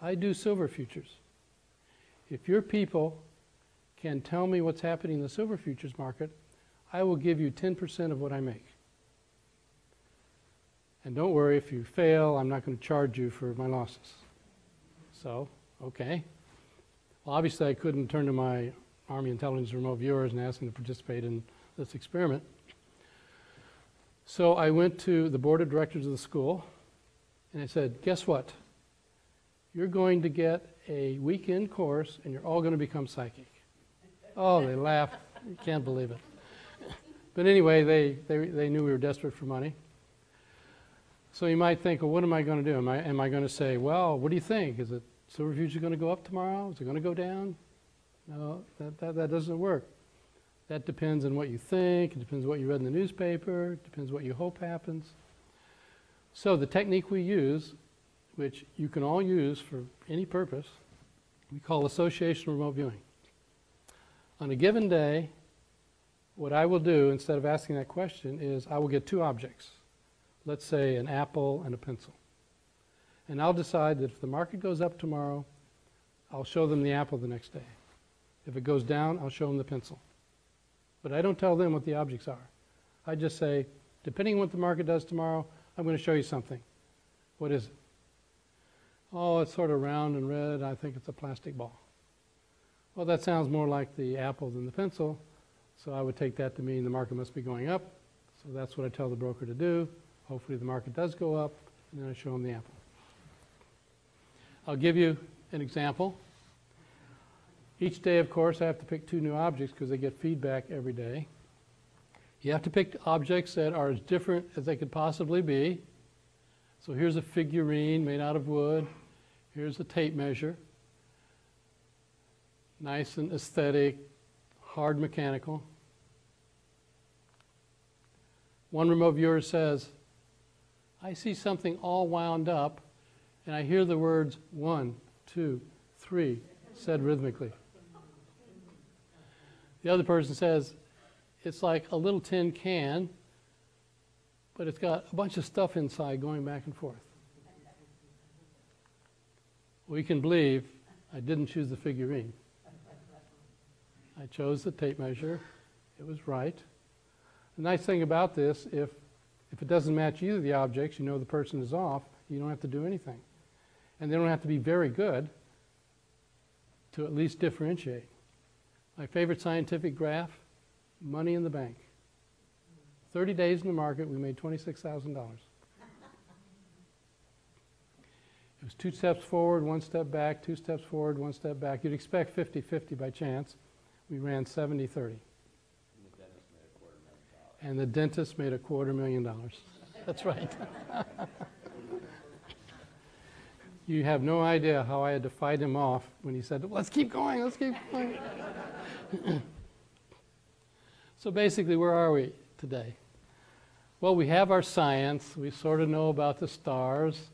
I do silver futures. If your people can tell me what's happening in the silver futures market, I will give you 10% of what I make. And don't worry, if you fail, I'm not going to charge you for my losses. So, okay. Well, obviously I couldn't turn to my Army intelligence remote viewers and ask them to participate in this experiment. So I went to the board of directors of the school and I said, guess what? You're going to get a weekend course and you're all going to become psychic. Oh, they laughed. You can't believe it. But anyway, they knew we were desperate for money. So you might think, well, what am I going to do? Am I going to say, well, what do you think? Is it silver futures going to go up tomorrow? Is it going to go down? No, that doesn't work. That depends on what you think. It depends on what you read in the newspaper. It depends what you hope happens. So the technique we use, which you can all use for any purpose, we call association remote viewing. On a given day, what I will do, instead of asking that question, is I will get two objects. Let's say an apple and a pencil. And I'll decide that if the market goes up tomorrow, I'll show them the apple the next day. If it goes down, I'll show them the pencil. But I don't tell them what the objects are. I just say, depending on what the market does tomorrow, I'm going to show you something. What is it? Oh, it's sort of round and red. I think it's a plastic ball. Well, that sounds more like the apple than the pencil. So I would take that to mean the market must be going up. So that's what I tell the broker to do. Hopefully the market does go up, and then I show them the apple. I'll give you an example. Each day, of course, I have to pick two new objects because they get feedback every day. You have to pick objects that are as different as they could possibly be. So here's a figurine made out of wood. Here's a tape measure. Nice and aesthetic, hard mechanical. One remote viewer says, I see something all wound up, and I hear the words 1, 2, 3 said rhythmically. The other person says, it's like a little tin can, but it's got a bunch of stuff inside going back and forth. Well, you can believe I didn't choose the figurine. I chose the tape measure. It was right. The nice thing about this, if it doesn't match either of the objects, you know the person is off, you don't have to do anything. And they don't have to be very good to at least differentiate. My favorite scientific graph, money in the bank. 30 days in the market, we made $26,000. It was 2 steps forward, 1 step back, 2 steps forward, 1 step back. You'd expect 50-50 by chance. We ran 70-30. And the dentist made $250,000. That's right. You have no idea how I had to fight him off when he said, let's keep going, let's keep going. So basically, where are we today? Well, we have our science. We sort of know about the stars.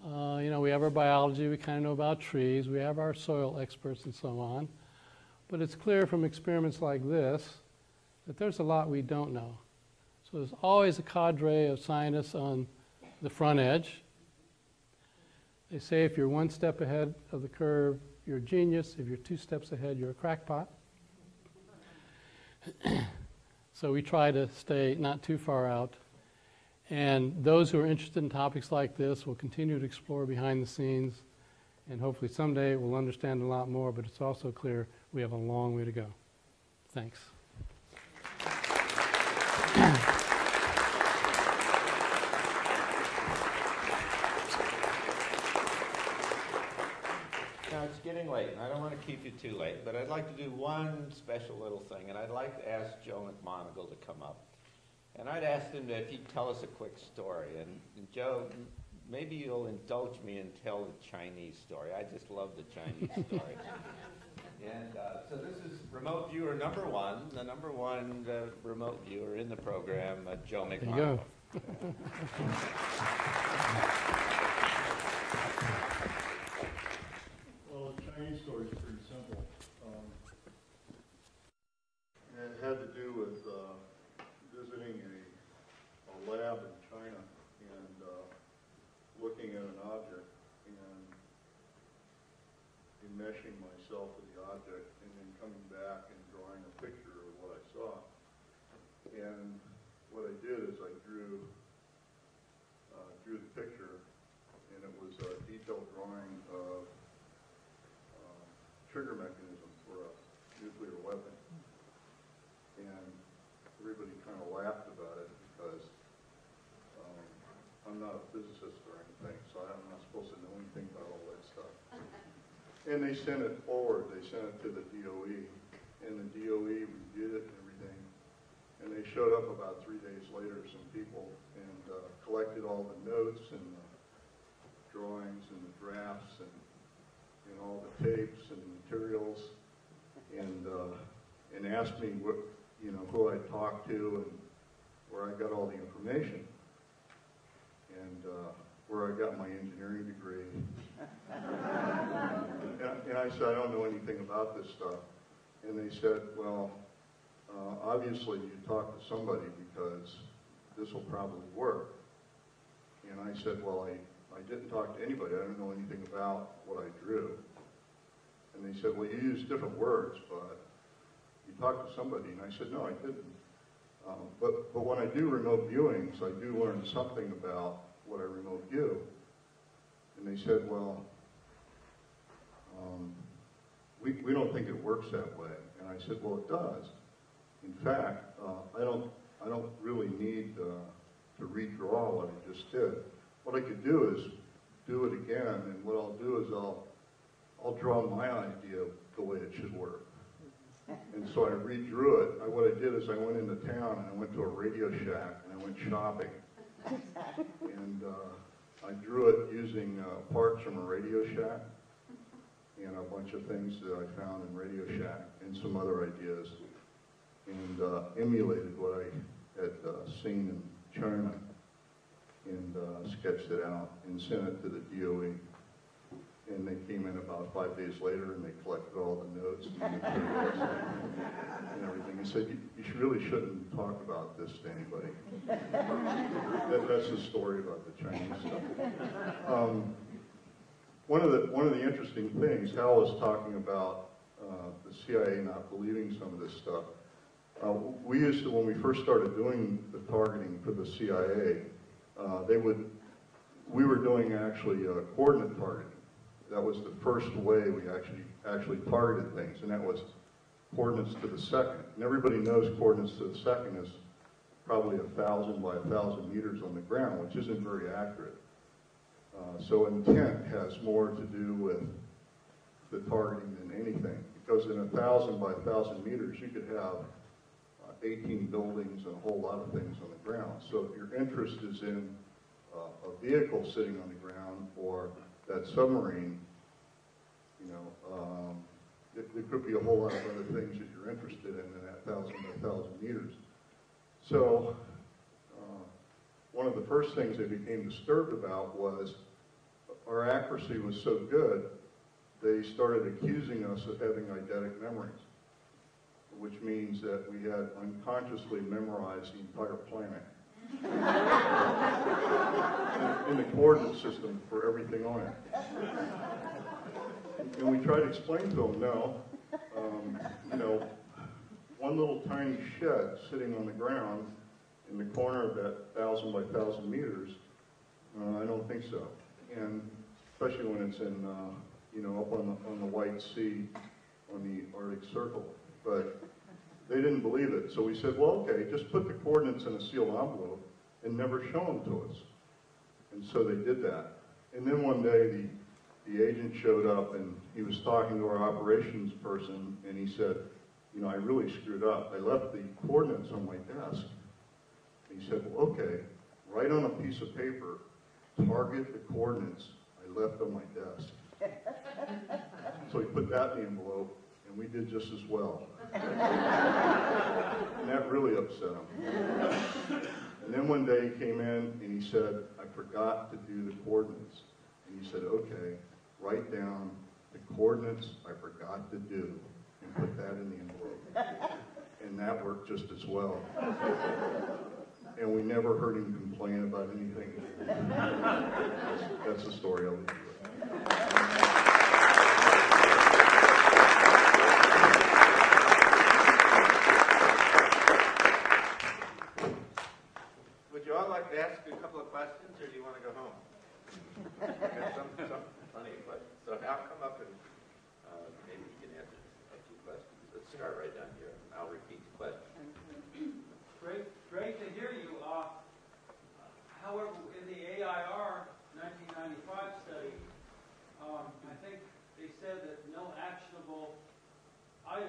We have our biology. We kind of know about trees. We have our soil experts and so on. But it's clear from experiments like this that there's a lot we don't know. So there's always a cadre of scientists on the front edge. They say if you're 1 step ahead of the curve, you're a genius. If you're 2 steps ahead, you're a crackpot. So we try to stay not too far out. And those who are interested in topics like this will continue to explore behind the scenes. And hopefully someday we'll understand a lot more, but it's also clear we have a long way to go. Thanks. Now it's getting late, and I don't want to keep you too late, but I'd like to do one special little thing, and I'd like to ask Joe McMonagle to come up. And I'd ask him if he'd tell us a quick story. And Joe, maybe you'll indulge me and tell the Chinese story. I just love the Chinese story. And so this is remote viewer number 1, the number 1 remote viewer in the program, Joe McMonagle. There you go. Well, the Chinese story is pretty simple. And it had to do with visiting a lab in China and looking at an object. And meshing myself with the object and then coming back and drawing a picture of what I saw. And what I did is I drew the picture, and it was a detailed drawing of trigger mechanism for a nuclear weapon. And everybody kind of laughed about it because I'm not a physicist or anything, so I'm not supposed to know anything about all that stuff. And they sent it forward. They sent it to the DOE, and the DOE reviewed it and everything. And they showed up about 3 days later, some people, and collected all the notes and the drawings and the drafts and all the tapes and materials, and asked me what, who I talked to and where I got all the information, and where I got my engineering degree. And I said, I don't know anything about this stuff. And they said, well, obviously you talked to somebody because this will probably work. And I said, well, I didn't talk to anybody. I don't know anything about what I drew. And they said, well, you used different words, but you talked to somebody. And I said, no, I didn't. But when I do remote viewings, I do learn something about what I remote view. And they said, well, we don't think it works that way. And I said, well, it does. In fact, I don't really need to redraw what I just did. What I could do is do it again, and what I'll do is I'll draw my idea the way it should work. And so I redrew it. What I did is I went into town and I went to a Radio Shack and I went shopping. And I drew it using parts from a Radio Shack and a bunch of things that I found in Radio Shack and some other ideas, and emulated what I had seen in China, and sketched it out and sent it to the DOE. And they came in about 5 days later and they collected all the notes and materials and everything. And said, you really shouldn't talk about this to anybody. That's the story about the Chinese stuff. One of the interesting things, Hal was talking about the CIA not believing some of this stuff. We used to, when we first started doing the targeting for the CIA, we were doing actually coordinate targeting. That was the first way we actually targeted things, and that was coordinates to the second. And everybody knows coordinates to the second is probably 1,000 by 1,000 meters on the ground, which isn't very accurate. So intent has more to do with the targeting than anything, because in 1,000 by 1,000 meters, you could have 18 buildings and a whole lot of things on the ground. So if your interest is in a vehicle sitting on the ground or that submarine, there could be a whole lot of other things that you're interested in that 1,000 by 1,000 meters. So one of the first things they became disturbed about was our accuracy was so good, they started accusing us of having eidetic memories, which means that we had unconsciously memorized the entire planet in the coordinate system for everything on it. And we tried to explain to them, no, one little tiny shed sitting on the ground in the corner of that 1,000 by 1,000 meters, I don't think so. And especially when it's in, up on the White Sea, on the Arctic Circle. But they didn't believe it. So we said, well, okay, just put the coordinates in a sealed envelope and never show them to us. And so they did that. And then one day the agent showed up and he was talking to our operations person, and he said, I really screwed up. I left the coordinates on my desk. And he said, well, okay, write on a piece of paper, target the coordinates I left on my desk. So he put that in the envelope, and we did just as well. And that really upset him. And then one day he came in and he said, I forgot to do the coordinates. And he said, okay, write down the coordinates I forgot to do and put that in the envelope. And that worked just as well. And we never heard him complain about anything. That's the story I'll leave you with.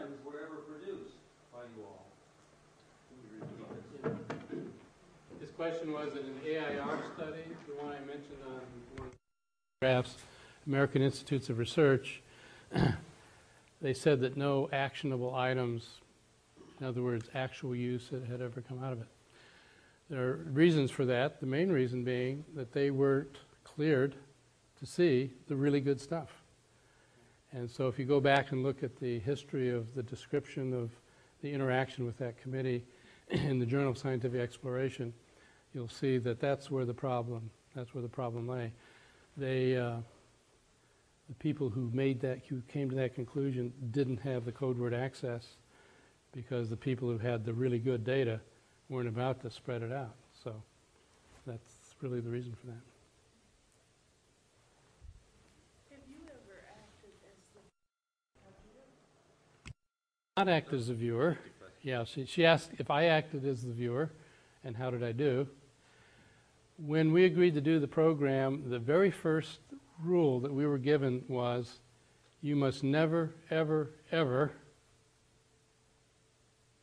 trends were ever produced by you all. His question was in an AIR study, the one I mentioned on one of the graphs, American Institutes of Research, they said that no actionable items, in other words, actual use, had ever come out of it. There are reasons for that, the main reason being that they weren't cleared to see the really good stuff. And so if you go back and look at the history of the description of the interaction with that committee in the Journal of Scientific Exploration, you'll see that that's where the problem lay. They, the people who came to that conclusion didn't have the code word access because the people who had the really good data weren't about to spread it out. So that's really the reason for that. Have you ever acted as the viewer? Not act as a viewer. Yeah, she asked if I acted as the viewer and how did I do. When we agreed to do the program, the very first rule that we were given was you must never, ever, ever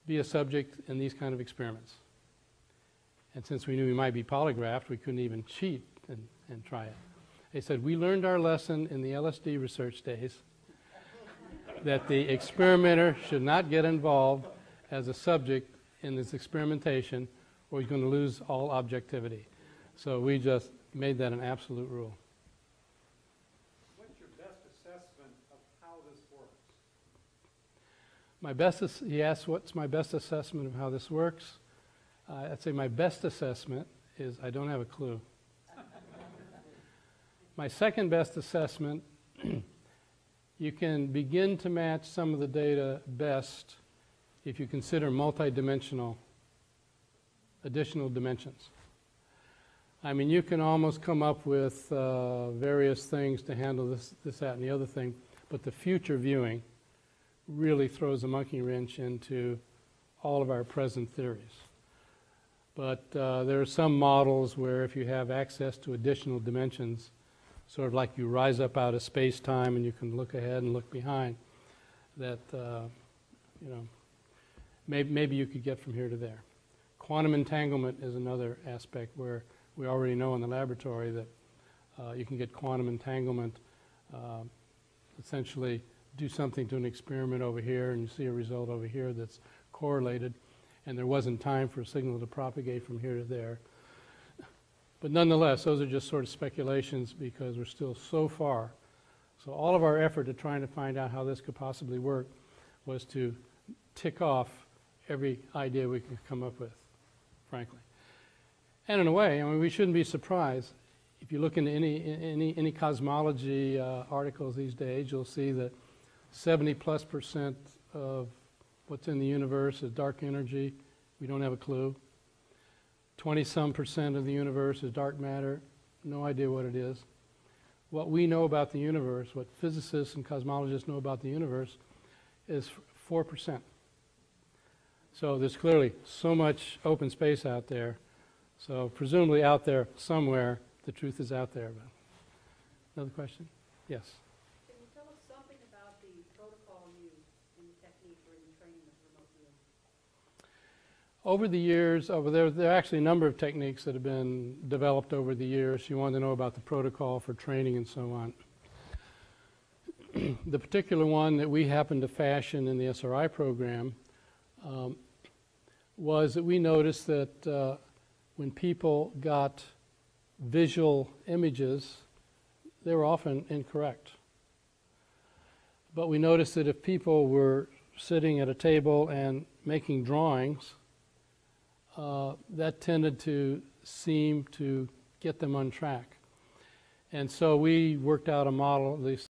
be a subject in these kind of experiments. And since we knew we might be polygraphed, we couldn't even cheat and try it. They said, we learned our lesson in the LSD research days that the experimenter should not get involved as a subject in this experimentation or he's going to lose all objectivity. So we just made that an absolute rule. What's your best assessment of how this works? He asked what's my best assessment of how this works. I'd say my best assessment is I don't have a clue. My second best assessment, you can begin to match some of the data best if you consider multidimensional additional dimensions. I mean, you can almost come up with various things to handle this, that, and the other thing, but the future viewing really throws a monkey wrench into all of our present theories. But there are some models where if you have access to additional dimensions, sort of like you rise up out of space-time and you can look ahead and look behind, that, maybe you could get from here to there. Quantum entanglement is another aspect where we already know in the laboratory that you can get quantum entanglement, essentially do something to an experiment over here and you see a result over here that's correlated, and there wasn't time for a signal to propagate from here to there. But nonetheless, those are just sort of speculations because we're still so far. So all of our effort to trying to find out how this could possibly work was to tick off every idea we could come up with, frankly. And in a way, I mean, we shouldn't be surprised. If you look into any cosmology articles these days, you'll see that 70+% of what's in the universe is dark energy. We don't have a clue. 20-some% of the universe is dark matter. No idea what it is. What we know about the universe, what physicists and cosmologists know about the universe, is 4%. So there's clearly so much open space out there. So presumably out there somewhere, the truth is out there. But another question? Yes. Can you tell us something about the protocol used in the technique or in the training of remote viewing? Over the years, there are actually a number of techniques that have been developed over the years. You want to know about the protocol for training and so on. The particular one that we happened to fashion in the SRI program was that we noticed that when people got visual images, they were often incorrect. But we noticed that if people were sitting at a table and making drawings, that tended to seem to get them on track. And so we worked out a model, at least